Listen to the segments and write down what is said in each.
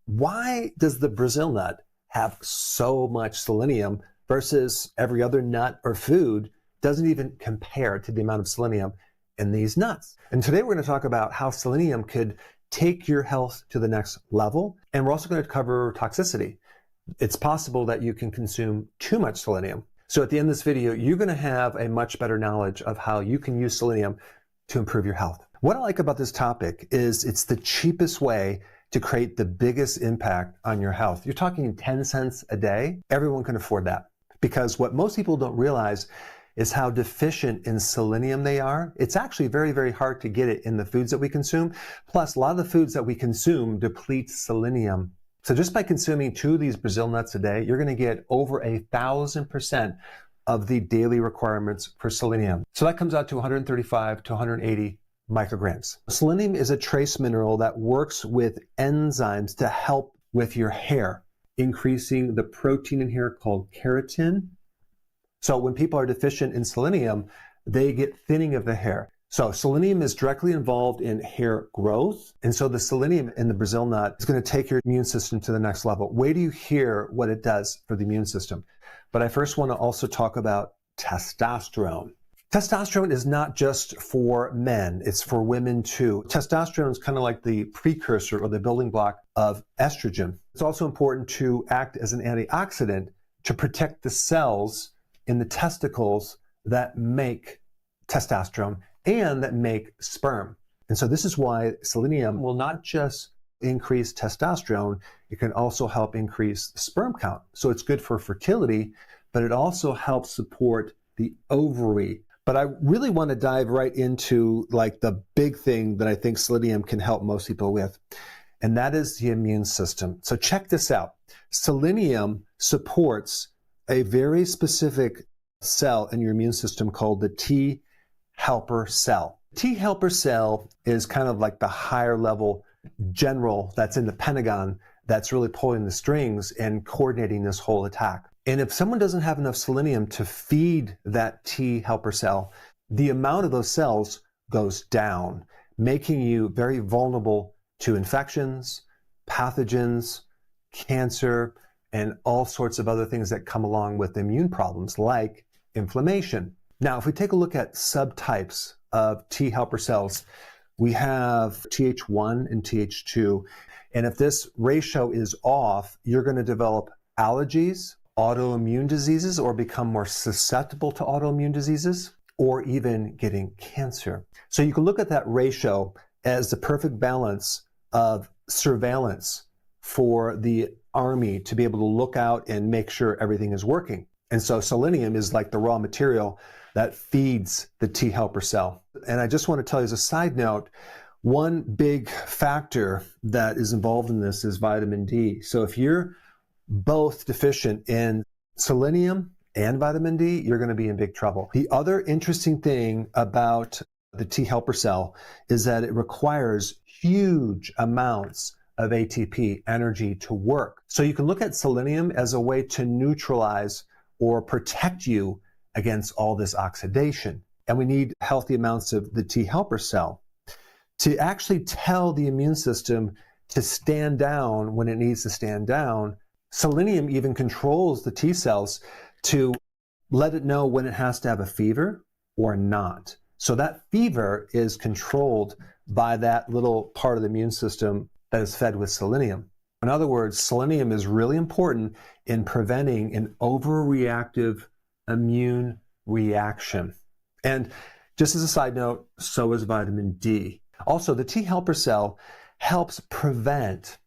why does the Brazil nut have so much selenium versus every other nut or food doesn't even compare to the amount of selenium in these nuts? And today we're going to talk about how selenium could take your health to the next level. And we're also going to cover toxicity. It's possible that you can consume too much selenium. So at the end of this video, you're going to have a much better knowledge of how you can use selenium to improve your health. What I like about this topic is it's the cheapest way to create the biggest impact on your health. You're talking 10 cents a day. Everyone can afford that. Because what most people don't realize is how deficient in selenium they are. It's actually very, very hard to get it in the foods that we consume. Plus, a lot of the foods that we consume deplete selenium. So just by consuming 2 of these Brazil nuts a day, you're going to get over 1,000% of the daily requirements for selenium. So that comes out to 135 to 180 micrograms. Selenium is a trace mineral that works with enzymes to help with your hair, increasing the protein in hair called keratin. So when people are deficient in selenium, they get thinning of the hair. So selenium is directly involved in hair growth. And so the selenium in the Brazil nut is going to take your immune system to the next level. Wait till you hear what it does for the immune system. But I first want to also talk about testosterone. Testosterone is not just for men, it's for women too. Testosterone is kind of like the precursor or the building block of estrogen. It's also important to act as an antioxidant to protect the cells in the testicles that make testosterone and that make sperm. And so this is why selenium will not just increase testosterone, it can also help increase the sperm count. So it's good for fertility, but it also helps support the ovary. But I really want to dive right into like the big thing that I think selenium can help most people with, and that is the immune system. So check this out. Selenium supports a very specific cell in your immune system called the T helper cell. T helper cell is kind of like the higher level general that's in the Pentagon that's really pulling the strings and coordinating this whole attack. And if someone doesn't have enough selenium to feed that T helper cell, the amount of those cells goes down, making you very vulnerable to infections, pathogens, cancer, and all sorts of other things that come along with immune problems like inflammation. Now, if we take a look at subtypes of T helper cells, we have Th1 and Th2. And if this ratio is off, you're going to develop allergies, autoimmune diseases, or become more susceptible to autoimmune diseases, or even getting cancer. So you can look at that ratio as the perfect balance of surveillance for the army to be able to look out and make sure everything is working. And so selenium is like the raw material that feeds the T helper cell. And I just want to tell you as a side note, one big factor that is involved in this is vitamin D. So if you're both deficient in selenium and vitamin D, you're going to be in big trouble. The other interesting thing about the T helper cell is that it requires huge amounts of ATP, energy, to work. So you can look at selenium as a way to neutralize or protect you against all this oxidation. And we need healthy amounts of the T helper cell to actually tell the immune system to stand down when it needs to stand down. Selenium even controls the T cells to let it know when it has to have a fever or not. So that fever is controlled by that little part of the immune system that is fed with selenium. In other words, selenium is really important in preventing an overreactive immune reaction. And just as a side note, so is vitamin D. Also, the T helper cell helps prevent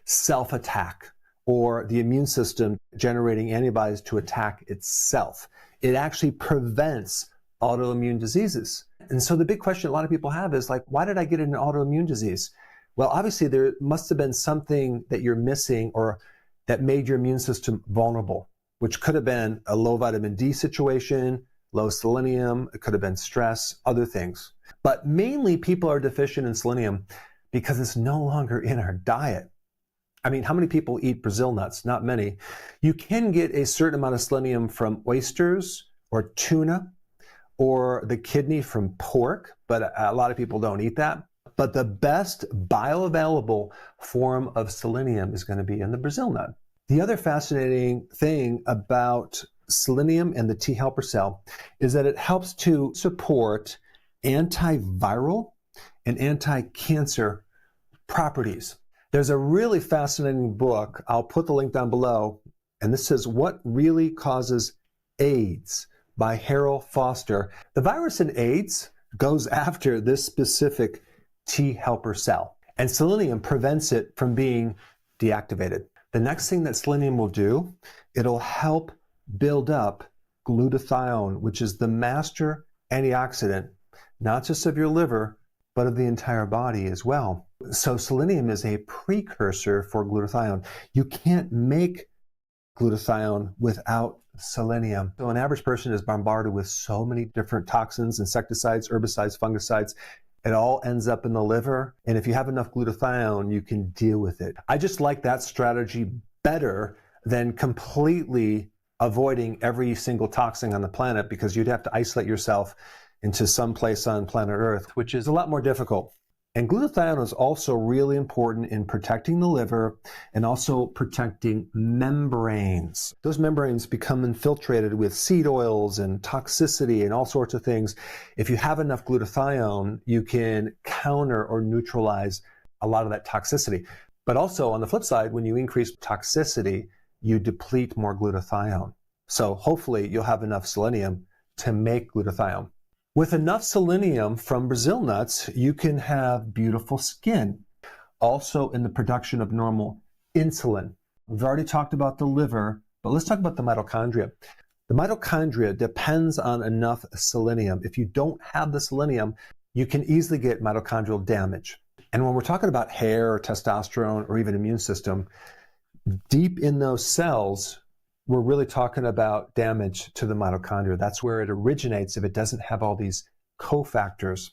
self-attack, or the immune system generating antibodies to attack itself. It actually prevents autoimmune diseases. And so the big question a lot of people have is like, why did I get an autoimmune disease? Well, obviously there must have been something that you're missing or that made your immune system vulnerable, which could have been a low vitamin D situation, low selenium, it could have been stress, other things. But mainly people are deficient in selenium because it's no longer in our diet. I mean, how many people eat Brazil nuts? Not many. You can get a certain amount of selenium from oysters or tuna or the kidney from pork, but a lot of people don't eat that. But the best bioavailable form of selenium is going to be in the Brazil nut. The other fascinating thing about selenium and the T helper cell is that it helps to support antiviral and anti-cancer properties. There's a really fascinating book, I'll put the link down below, and this says What Really Causes AIDS by Harold Foster. The virus in AIDS goes after this specific T helper cell, and selenium prevents it from being deactivated. The next thing that selenium will do, it'll help build up glutathione, which is the master antioxidant, not just of your liver, but of the entire body as well. So selenium is a precursor for glutathione. You can't make glutathione without selenium. So an average person is bombarded with so many different toxins, insecticides, herbicides, fungicides. It all ends up in the liver. And if you have enough glutathione, you can deal with it. I just like that strategy better than completely avoiding every single toxin on the planet, because you'd have to isolate yourself into some place on planet Earth, which is a lot more difficult. And glutathione is also really important in protecting the liver and also protecting membranes. Those membranes become infiltrated with seed oils and toxicity and all sorts of things. If you have enough glutathione, you can counter or neutralize a lot of that toxicity. But also on the flip side, when you increase toxicity, you deplete more glutathione. So hopefully you'll have enough selenium to make glutathione. With enough selenium from Brazil nuts, you can have beautiful skin. Also in the production of normal insulin. We've already talked about the liver, but let's talk about the mitochondria. The mitochondria depends on enough selenium. If you don't have the selenium, you can easily get mitochondrial damage. And when we're talking about hair or testosterone or even immune system, deep in those cells, we're really talking about damage to the mitochondria. That's where it originates if it doesn't have all these cofactors.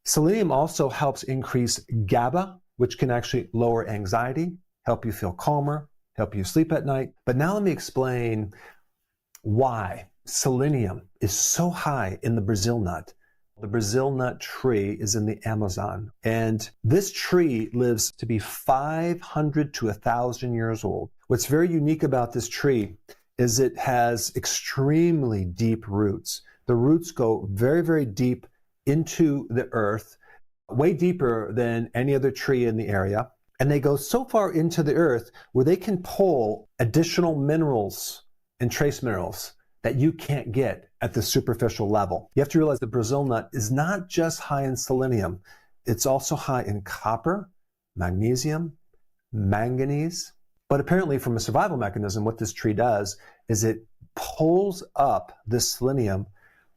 Selenium also helps increase GABA, which can actually lower anxiety, help you feel calmer, help you sleep at night. But now let me explain why selenium is so high in the Brazil nut. The Brazil nut tree is in the Amazon, and this tree lives to be 500 to 1,000 years old. What's very unique about this tree is it has extremely deep roots. The roots go very, very deep into the earth, way deeper than any other tree in the area. And they go so far into the earth where they can pull additional minerals and trace minerals that you can't get at the superficial level. You have to realize the Brazil nut is not just high in selenium, it's also high in copper, magnesium, manganese. But apparently from a survival mechanism, what this tree does is it pulls up this selenium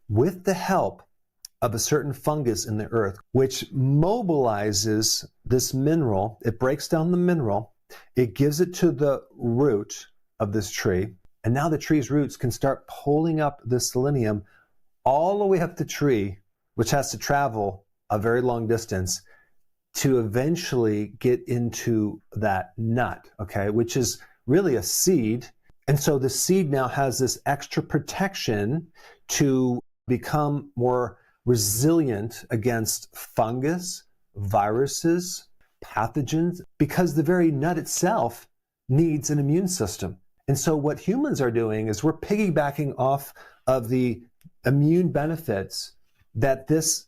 with the help of a certain fungus in the earth, which mobilizes this mineral. It breaks down the mineral, it gives it to the root of this tree, and now the tree's roots can start pulling up the selenium all the way up the tree, which has to travel a very long distance to eventually get into that nut, okay, which is really a seed. And so the seed now has this extra protection to become more resilient against fungus, viruses, pathogens, because the very nut itself needs an immune system. And so what humans are doing is we're piggybacking off of the immune benefits that this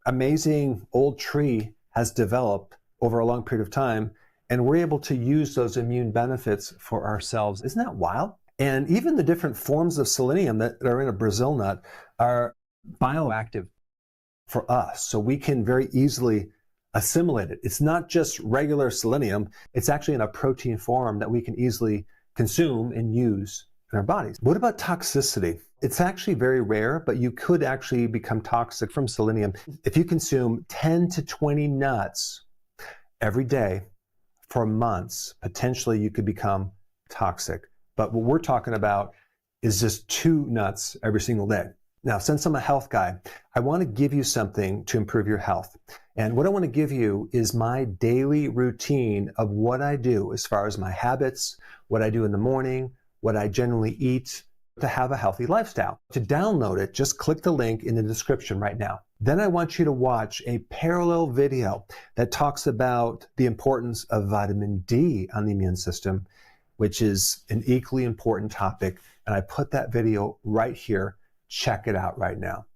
amazing old tree has developed over a long period of time, and we're able to use those immune benefits for ourselves. Isn't that wild? And even the different forms of selenium that are in a Brazil nut are bioactive for us, so we can very easily assimilate it. It's not just regular selenium, it's actually in a protein form that we can easily consume and use in our bodies. What about toxicity? It's actually very rare, but you could actually become toxic from selenium. If you consume 10 to 20 nuts every day for months, potentially you could become toxic. But what we're talking about is just 2 nuts every single day. Now, since I'm a health guy, I want to give you something to improve your health. And what I want to give you is my daily routine of what I do as far as my habits, what I do in the morning, what I generally eat to have a healthy lifestyle. To download it, just click the link in the description right now. Then I want you to watch a parallel video that talks about the importance of vitamin D on the immune system, which is an equally important topic. And I put that video right here. Check it out right now.